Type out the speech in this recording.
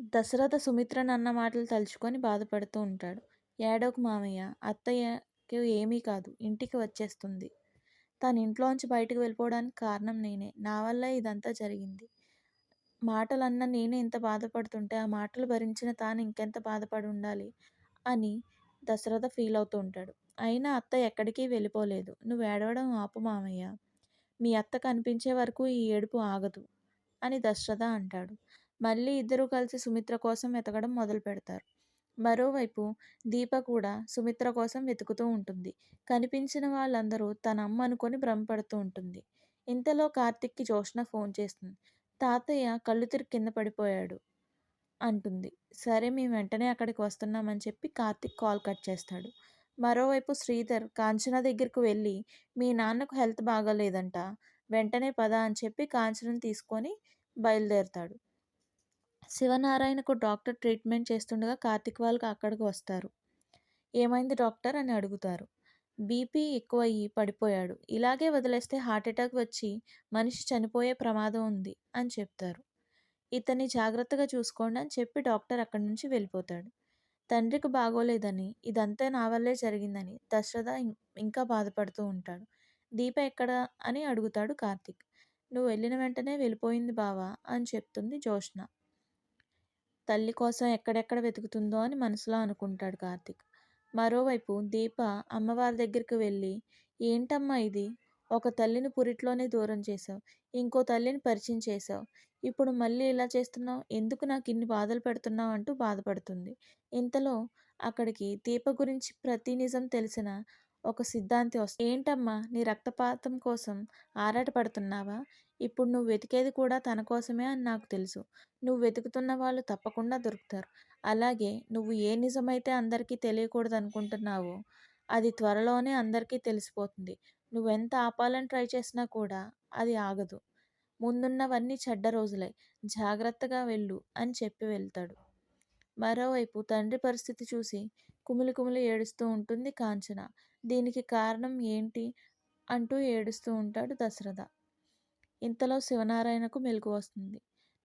దశరథ సుమిత్రనన్న మాటలు తలుచుకొని బాధపడుతూ ఉంటాడు. ఏడోకు మామయ్య, అత్తయ్యకి ఏమీ కాదు, ఇంటికి వచ్చేస్తుంది. తను ఇంట్లోంచి బయటకు వెళ్ళిపోవడానికి కారణం నేనే. నా వల్లే ఇదంతా జరిగింది. మాటలన్నా నేనే ఇంత బాధపడుతుంటే ఆ మాటలు భరించిన తాను ఇంకెంత బాధపడి ఉండాలి అని దశరథ ఫీల్ అవుతూ ఉంటాడు. అయినా అత్త ఎక్కడికి వెళ్ళిపోలేదు. నువ్వు ఏడవడం ఆపు మామయ్య. మీ అత్త కనిపించే వరకు ఈ ఏడుపు ఆగదు అని దశరథ అంటాడు. మళ్ళీ ఇద్దరూ కలిసి సుమిత్ర కోసం వెతకడం మొదలు పెడతారు. మరోవైపు దీప కూడా సుమిత్ర కోసం వెతుకుతూ ఉంటుంది. కనిపించిన వాళ్ళందరూ తన అమ్మ అనుకొని భ్రమపడుతూ ఉంటుంది. ఇంతలో కార్తిక్కి జోష్న ఫోన్ చేస్తుంది. తాతయ్య కళ్ళు తిరిగి కింద పడిపోయాడు అంటుంది. సరే, మేము వెంటనే అక్కడికి వస్తున్నామని చెప్పి కార్తిక్ కాల్ కట్ చేస్తాడు. మరోవైపు శ్రీధర్ కాంచన దగ్గరకు వెళ్ళి మీ నాన్నకు హెల్త్ బాగాలేదంట, వెంటనే పద అని చెప్పి కాంచనను తీసుకొని బయలుదేరతాడు. శివనారాయణకు డాక్టర్ ట్రీట్మెంట్ చేస్తుండగా కార్తిక్ వాళ్ళు అక్కడికి వస్తారు. ఏమైంది డాక్టర్ అని అడుగుతారు. బీపీ ఎక్కువయ్యి పడిపోయాడు. ఇలాగే వదిలేస్తే హార్ట్అటాక్ వచ్చి మనిషి చనిపోయే ప్రమాదం ఉంది అని చెప్తారు. ఇతన్ని జాగ్రత్తగా చూసుకోండి అని చెప్పి డాక్టర్ అక్కడి నుంచి వెళ్ళిపోతాడు. తండ్రికి బాగోలేదని, ఇదంతా నా వల్లే జరిగిందని దశరథ ఇంకా బాధపడుతూ ఉంటాడు. దీప ఎక్కడ అని అడుగుతాడు కార్తిక్. నువ్వు వెళ్ళిన వెంటనే వెళ్ళిపోయింది బావా అని చెప్తుంది జోష్న. తల్లి కోసం ఎక్కడెక్కడ వెతుకుతుందో అని మనసులో అనుకుంటాడు కార్తిక్. మరోవైపు దీప అమ్మవారి దగ్గరికి వెళ్ళి, ఏంటమ్మా ఇది, ఒక తల్లిని పురిట్లోనే దూరం చేసావు, ఇంకో తల్లిని పరిచయం చేసావు, ఇప్పుడు మళ్ళీ ఇలా చేస్తున్నావు, ఎందుకు నాకు ఇన్ని బాధలు పెడుతున్నావు అంటూ బాధపడుతుంది. ఇంతలో అక్కడికి దీప గురించి ప్రతి నిజం తెలిసిన ఒక సిద్ధాంతి వస్తుంది. ఏంటమ్మా, నీ రక్తపాతం కోసం ఆరాటపడుతున్నావా? ఇప్పుడు నువ్వు వెతికేది కూడా తన కోసమే అని నాకు తెలుసు. నువ్వు వెతుకుతున్న వాళ్ళు తప్పకుండా దొరుకుతారు. అలాగే నువ్వు ఏ నిజమైతే అందరికీ తెలియకూడదు అనుకుంటున్నావో అది త్వరలోనే అందరికీ తెలిసిపోతుంది. నువ్వెంత ఆపాలని ట్రై చేసినా కూడా అది ఆగదు. ముందున్నవన్నీ చెడ్డ రోజులే, జాగ్రత్తగా వెళ్ళు అని చెప్పి వెళ్తాడు. మరోవైపు తండ్రి పరిస్థితి చూసి కుమిలి కుమిలి ఏడుస్తూ ఉంటుంది కాంచన. దీనికి కారణం ఏంటి అంటూ ఏడుస్తూ ఉంటాడు దశరథ. ఇంతలో శివనారాయణకు మెలకువ వస్తుంది.